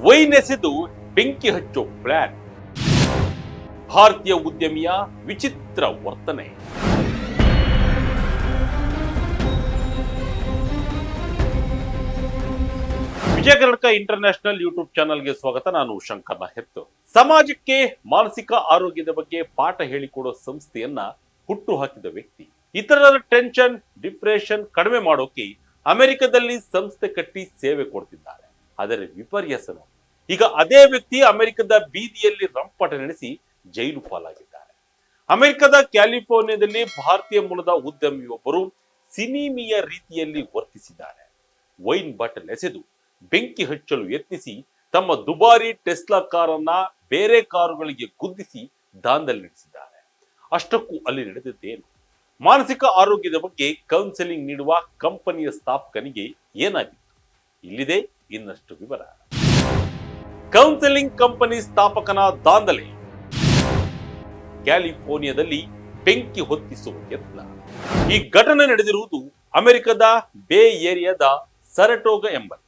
Wine ಎಸೆದು ಬೆಂಕಿ ಹಚ್ಚೋ plan. ಭಾರತೀಯ ಉದ್ಯಮಿಯ ವಿಚಿತ್ರ ವರ್ತನೆ. ವಿಜಯ ಕರ್ನಾಟಕ ಇಂಟರ್ನ್ಯಾಷನಲ್ ಯೂಟ್ಯೂಬ್ ಚಾನಲ್ಗೆ ಸ್ವಾಗತ. ನಾನು ಶಂಕರ್ ನಾಯಕ್. ಸಮಾಜಕ್ಕೆ ಮಾನಸಿಕ ಆರೋಗ್ಯದ ಬಗ್ಗೆ ಪಾಠ ಹೇಳಿಕೊಡೋ ಸಂಸ್ಥೆಯನ್ನ ಹುಟ್ಟು ಹಾಕಿದ ವ್ಯಕ್ತಿ. ಇತರರ ಟೆನ್ಷನ್, ಡಿಪ್ರೆಷನ್ ಕಡಿಮೆ ಮಾಡೋಕೆ ಅಮೆರಿಕದಲ್ಲಿ ಸಂಸ್ಥೆ ಕಟ್ಟಿ ಸೇವೆ ಕೊಡ್ತಿದ್ದಾರೆ. ಆದರೆ ವಿಪರ್ಯಾಸನು ಈಗ ಅದೇ ವ್ಯಕ್ತಿ ಅಮೆರಿಕದ ಬೀದಿಯಲ್ಲಿ ರಂಪಾಟ ನಡೆಸಿ ಜೈಲು ಪಾಲಾಗಿದ್ದಾರೆ. ಅಮೆರಿಕದ ಕ್ಯಾಲಿಫೋರ್ನಿಯಾದಲ್ಲಿ ಭಾರತೀಯ ಮೂಲದ ಉದ್ಯಮಿಯೊಬ್ಬರು ಸಿನಿಮೀಯ ರೀತಿಯಲ್ಲಿ ವರ್ತಿಸಿದ್ದಾರೆ. ವೈನ್ ಬಾಟಲ್ ಎಸೆದು ಬೆಂಕಿ ಹಚ್ಚಲು ಯತ್ನಿಸಿ ತಮ್ಮ ದುಬಾರಿ ಟೆಸ್ಲಾ ಕಾರನ್ನ ಬೇರೆ ಕಾರುಗಳಿಗೆ ಗುದ್ದಿಸಿ ದಾಂಧಲೆ ನಡೆಸಿದ್ದಾರೆ. ಅಷ್ಟಕ್ಕೂ ಅಲ್ಲಿ ನಡೆದಿದ್ದೇನು? ಮಾನಸಿಕ ಆರೋಗ್ಯದ ಬಗ್ಗೆ ಕೌನ್ಸೆಲಿಂಗ್ ನೀಡುವ ಕಂಪನಿಯ ಸ್ಥಾಪಕನಿಗೆ ಏನಾಗಿತ್ತು? ಇಲ್ಲಿದೆ ಇನ್ನಷ್ಟು ವಿವರ. Counselling company ಸ್ಥಾಪಕನ ದಾಂಧಲೆ. ಕ್ಯಾಲಿಫೋರ್ನಿಯಾದಲ್ಲಿ ಬೆಂಕಿ ಹೊತ್ತಿಸುವ ಯತ್ನ. ಈ ಘಟನೆ ನಡೆದಿರುವುದು ಅಮೆರಿಕದ ಬೇ ಏರಿಯಾದ ಸರಟೋಗ ಎಂಬಲ್ಲಿ.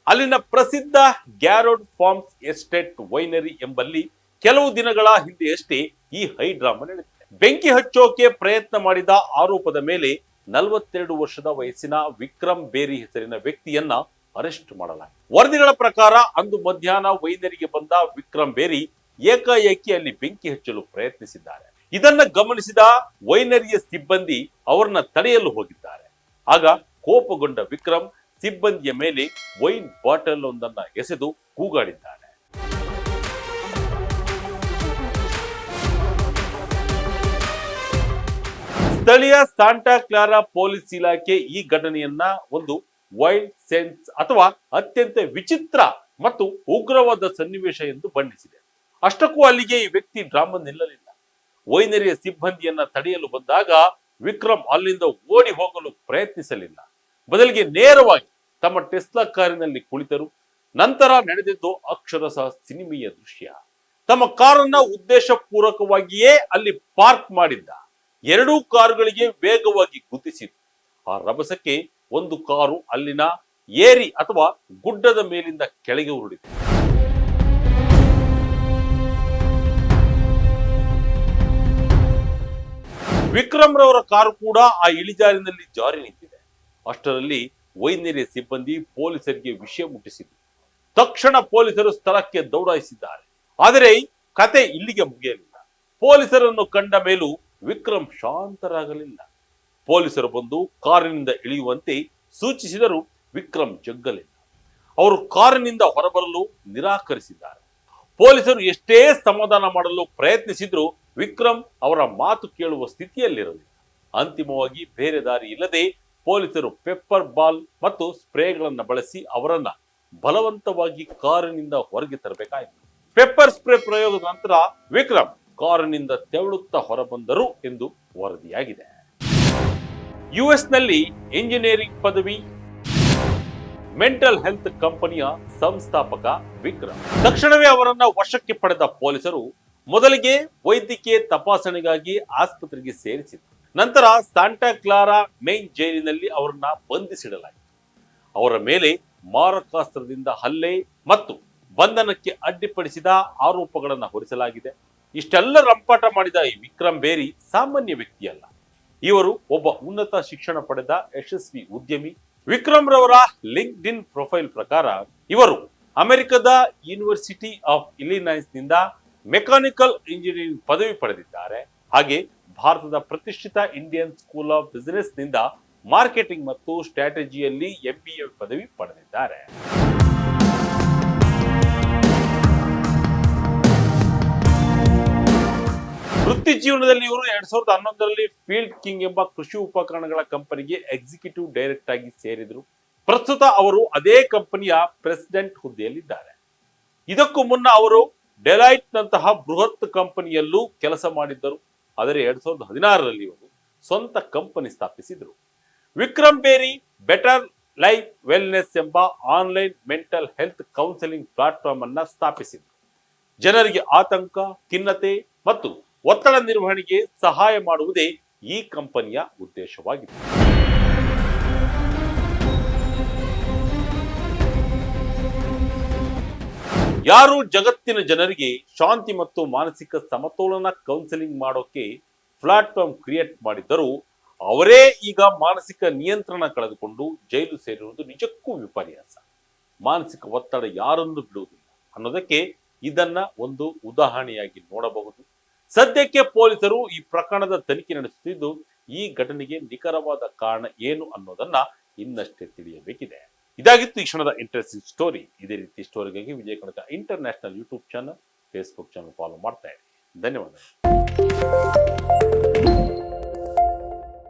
ಅಲ್ಲಿನ ಪ್ರಸಿದ್ಧ ಗ್ಯಾರೋಡ್ ಫಾರ್ಮ್ಸ್ ಎಸ್ಟೇಟ್ ವೈನರಿ ಎಂಬಲ್ಲಿ ಕೆಲವು ದಿನಗಳ ಹಿಂದೆಯಷ್ಟೇ ಈ ಹೈಡ್ರಾಮಾ ನಡೆದಿದೆ. ಬೆಂಕಿ ಹಚ್ಚೋಕೆ ಪ್ರಯತ್ನ ಮಾಡಿದ ಆರೋಪದ ಮೇಲೆ 42 ವರ್ಷದ ವಯಸ್ಸಿನ ವಿಕ್ರಮ್ ಬೇರಿ ಹೆಸರಿನ ವ್ಯಕ್ತಿಯನ್ನ ಅರೆಸ್ಟ್ ಮಾಡಲಾಗಿದೆ. ವರದಿಗಳ ಪ್ರಕಾರ ಅಂದು ಮಧ್ಯಾಹ್ನ ವೈನರಿಗೆ ಬಂದ ವಿಕ್ರಮ್ ಬೇರಿ ಏಕಾಏಕಿ ಅಲ್ಲಿ ಬೆಂಕಿ ಹಚ್ಚಲು ಪ್ರಯತ್ನಿಸಿದ್ದಾರೆ. ಇದನ್ನ ಗಮನಿಸಿದ ವೈನರಿಯ ಸಿಬ್ಬಂದಿ ಅವರನ್ನ ತಡೆಯಲು ಹೋಗಿದ್ದಾರೆ. ಆಗ ಕೋಪಗೊಂಡ ವಿಕ್ರಮ್ ಸಿಬ್ಬಂದಿಯ ಮೇಲೆ ವೈನ್ ಬಾಟಲ್ ಒಂದನ್ನ ಎಸೆದು ಕೂಗಾಡಿದ್ದಾನೆ. ಸ್ಥಳೀಯ ಸಾಂಟಾ ಕ್ಲಾರಾ ಪೊಲೀಸ್ ಇಲಾಖೆ ಈ ಘಟನೆಯನ್ನ ಒಂದು ವೈಲ್ಡ್ ಸೆನ್ಸ್ ಅಥವಾ ಅತ್ಯಂತ ವಿಚಿತ್ರ ಮತ್ತು ಉಗ್ರವಾದ ಸನ್ನಿವೇಶ ಎಂದು ಬಣ್ಣಿಸಿದೆ. ಅಷ್ಟಕ್ಕೂ ಅಲ್ಲಿಗೆ ಈ ವ್ಯಕ್ತಿ ಡ್ರಾಮಾ ನಿಲ್ಲಲಿಲ್ಲ. ವೈನರಿಯ ಸಿಬ್ಬಂದಿಯನ್ನ ತಡೆಯಲು ಬಂದಾಗ ವಿಕ್ರಮ್ ಅಲ್ಲಿಂದ ಓಡಿ ಹೋಗಲು ಪ್ರಯತ್ನಿಸಲಿಲ್ಲ. ಬದಲಿಗೆ ನೇರವಾಗಿ ತಮ್ಮ ಟೆಸ್ಲಾ ಕಾರಿನಲ್ಲಿ ಕುಳಿತರು. ನಂತರ ನಡೆದಿದ್ದು ಅಕ್ಷರಶಃ ಸಿನಿಮೀಯ ದೃಶ್ಯ. ತಮ್ಮ ಕಾರನ್ನ ಉದ್ದೇಶಪೂರ್ವಕವಾಗಿಯೇ ಅಲ್ಲಿ ಪಾರ್ಕ್ ಮಾಡಿದ್ದ. 2 ಕಾರುಗಳಿಗೆ ವೇಗವಾಗಿ ಗುದ್ದಿಸಿತು. ಆ ರಭಸಕ್ಕೆ ಒಂದು ಕಾರು ಅಲ್ಲಿನ ಏರಿ ಅಥವಾ ಗುಡ್ಡದ ಮೇಲಿಂದ ಕೆಳಗೆ ಉರುಳಿತು. ವಿಕ್ರಮ್ ರವರ ಕಾರು ಕೂಡ ಆ ಇಳಿಜಾರಿನಲ್ಲಿ ಜಾರಿ ನಿಂತಿದೆ. ಅಷ್ಟರಲ್ಲಿ ವೈನರಿಯ ಸಿಬ್ಬಂದಿ ಪೊಲೀಸರಿಗೆ ವಿಷಯ ಮುಟ್ಟಿಸಿದರು. ತಕ್ಷಣ ಪೊಲೀಸರು ಸ್ಥಳಕ್ಕೆ ದೌಡಾಯಿಸಿದ್ದಾರೆ. ಆದರೆ ಕತೆ ಇಲ್ಲಿಗೆ ಮುಗಿಯಲಿಲ್ಲ. ಪೊಲೀಸರನ್ನು ಕಂಡ ಮೇಲೂ ವಿಕ್ರಮ್ ಶಾಂತರಾಗಲಿಲ್ಲ. ಪೊಲೀಸರು ಬಂದು ಕಾರಿನಿಂದ ಇಳಿಯುವಂತೆ ಸೂಚಿಸಿದರೂ ವಿಕ್ರಮ್ ಜಗ್ಗಲಿಲ್ಲ. ಅವರು ಕಾರಿನಿಂದ ಹೊರಬರಲು ನಿರಾಕರಿಸಿದ್ದಾರೆ. ಪೊಲೀಸರು ಎಷ್ಟೇ ಸಮಾಧಾನ ಮಾಡಲು ಪ್ರಯತ್ನಿಸಿದ್ರು ವಿಕ್ರಮ್ ಅವರ ಮಾತು ಕೇಳುವ ಸ್ಥಿತಿಯಲ್ಲಿರಲಿಲ್ಲ. ಅಂತಿಮವಾಗಿ ಬೇರೆ ದಾರಿ ಇಲ್ಲದೆ ಪೊಲೀಸರು ಪೆಪ್ಪರ್ ಬಾಲ್ ಮತ್ತು ಸ್ಪ್ರೇಗಳನ್ನು ಬಳಸಿ ಅವರನ್ನ ಬಲವಂತವಾಗಿ ಕಾರಿನಿಂದ ಹೊರಗೆ ತರಬೇಕಾಯಿತು. ಪೆಪ್ಪರ್ ಸ್ಪ್ರೇ ಪ್ರಯೋಗದ ನಂತರ ವಿಕ್ರಮ್ ಕಾರಿನಿಂದ ತೆವಳುತ್ತಾ ಹೊರಬಂದರು ಎಂದು ವರದಿಯಾಗಿದೆ. ಯುಎಸ್ ನಲ್ಲಿ ಇಂಜಿನಿಯರಿಂಗ್ ಪದವಿ, ಮೆಂಟಲ್ ಹೆಲ್ತ್ ಕಂಪನಿಯ ಸಂಸ್ಥಾಪಕ ವಿಕ್ರಮ್. ತಕ್ಷಣವೇ ಅವರನ್ನ ವಶಕ್ಕೆ ಪಡೆದ ಪೊಲೀಸರು ಮೊದಲಿಗೆ ವೈದ್ಯಕೀಯ ತಪಾಸಣೆಗಾಗಿ ಆಸ್ಪತ್ರೆಗೆ ಸೇರಿಸಿದರು. ನಂತರ ಸಾಂಟಾ ಕ್ಲಾರಾ ಮೇನ್ ಜೈಲಿನಲ್ಲಿ ಅವರನ್ನ ಬಂಧಿಸಿಡಲಾಯಿತು. ಅವರ ಮೇಲೆ ಮಾರಕಾಸ್ತ್ರದಿಂದ ಹಲ್ಲೆ ಮತ್ತು ಬಂಧನಕ್ಕೆ ಅಡ್ಡಿಪಡಿಸಿದ ಆರೋಪಗಳನ್ನು ಹೊರಿಸಲಾಗಿದೆ. ಇಷ್ಟೆಲ್ಲ ರಂಪಾಟ ಮಾಡಿದ ಈ ವಿಕ್ರಮ್ ಬೇರಿ ಸಾಮಾನ್ಯ ವ್ಯಕ್ತಿಯಲ್ಲ. ಇವರು ಒಬ್ಬ ಉನ್ನತ ಶಿಕ್ಷಣ ಪಡೆದ ಯಶಸ್ವಿ ಉದ್ಯಮಿ. ವಿಕ್ರಮ್ ರವರ ಲಿಂಕ್ಡ್ ಇನ್ ಪ್ರೊಫೈಲ್ ಪ್ರಕಾರ ಇವರು ಅಮೆರಿಕದ ಯೂನಿವರ್ಸಿಟಿ ಆಫ್ ಇಲಿನಾಯ್ಸ್ ನಿಂದ ಮೆಕ್ಯಾನಿಕಲ್ ಇಂಜಿನಿಯರಿಂಗ್ ಪದವಿ ಪಡೆದಿದ್ದಾರೆ. ಹಾಗೆ ಭಾರತದ ಪ್ರತಿಷ್ಠಿತ ಇಂಡಿಯನ್ ಸ್ಕೂಲ್ ಆಫ್ ಬಿಸಿನೆಸ್ ನಿಂದ ಮಾರ್ಕೆಟಿಂಗ್ ಮತ್ತು ಸ್ಟ್ರಾಟಜಿಯಲ್ಲಿ MBA ಪದವಿ ಪಡೆದಿದ್ದಾರೆ. ವೃತ್ತಿ ಜೀವನದಲ್ಲಿ ಇವರು 2011ರಲ್ಲಿ ಫೀಲ್ಡ್ ಕಿಂಗ್ ಎಂಬ ಕೃಷಿ ಉಪಕರಣಗಳ ಕಂಪನಿಗೆ ಎಕ್ಸಿಕ್ಯೂಟಿವ್ ಡೈರೆಕ್ಟರ್ ಆಗಿ ಸೇರಿದರು. ಪ್ರಸ್ತುತ ಅವರು ಅದೇ ಕಂಪನಿಯ ಪ್ರೆಸಿಡೆಂಟ್ ಹುದ್ದೆಯಲ್ಲಿದ್ದಾರೆ. ಇದಕ್ಕೂ ಮುನ್ನ ಅವರು ಡೆಲೈಟ್ ನಂತಹ ಬೃಹತ್ ಕಂಪನಿಯಲ್ಲೂ ಕೆಲಸ ಮಾಡಿದ್ದರು. ಆದರೆ 2016ರಲ್ಲಿ ಇವರು ಸ್ವಂತ ಕಂಪನಿ ಸ್ಥಾಪಿಸಿದರು. ವಿಕ್ರಮ್ ಬೇರಿ ಬೆಟರ್ ಲೈಫ್ ವೆಲ್ನೆಸ್ ಎಂಬ online mental health counselling platform ಅನ್ನ ಸ್ಥಾಪಿಸಿದರು. ಜನರಿಗೆ ಆತಂಕ, ಖಿನ್ನತೆ ಮತ್ತು ಒತ್ತಡ ನಿರ್ವಹಣೆಗೆ ಸಹಾಯ ಮಾಡುವುದೇ ಈ ಕಂಪನಿಯ ಉದ್ದೇಶವಾಗಿದೆ. ಯಾರು ಜಗತ್ತಿನ ಜನರಿಗೆ ಶಾಂತಿ ಮತ್ತು ಮಾನಸಿಕ ಸಮತೋಲನ ಕೌನ್ಸಿಲಿಂಗ್ ಮಾಡೋಕೆ ಪ್ಲಾಟ್ಫಾರ್ಮ್ ಕ್ರಿಯೇಟ್ ಮಾಡಿದ್ದರೂ ಅವರೇ ಈಗ ಮಾನಸಿಕ ನಿಯಂತ್ರಣ ಕಳೆದುಕೊಂಡು ಜೈಲು ಸೇರಿರುವುದು ನಿಜಕ್ಕೂ ವಿಪರ್ಯಾಸ. ಮಾನಸಿಕ ಒತ್ತಡ ಯಾರನ್ನು ಬಿಡುವುದಿಲ್ಲ ಅನ್ನೋದಕ್ಕೆ ಇದನ್ನ ಒಂದು ಉದಾಹರಣೆಯಾಗಿ ನೋಡಬಹುದು. ಸದ್ಯಕ್ಕೆ ಪೊಲೀಸರು ಈ ಪ್ರಕರಣದ ತನಿಖೆ ನಡೆಸುತ್ತಿದ್ದು, ಈ ಘಟನೆಗೆ ನಿಖರವಾದ ಕಾರಣ ಏನು ಅನ್ನೋದನ್ನ ಇನ್ನಷ್ಟೇ ತಿಳಿಯಬೇಕಿದೆ. ಇದಾಗಿತ್ತು ಈ ಕ್ಷಣದ ಇಂಟ್ರೆಸ್ಟಿಂಗ್ ಸ್ಟೋರಿ. ಇದೇ ರೀತಿ ಸ್ಟೋರಿಗಾಗಿ Vijaya Kanaka international YouTube channel, Facebook channel follow ಮಾಡ್ತಾ ಇರಿ. ಧನ್ಯವಾದಗಳು.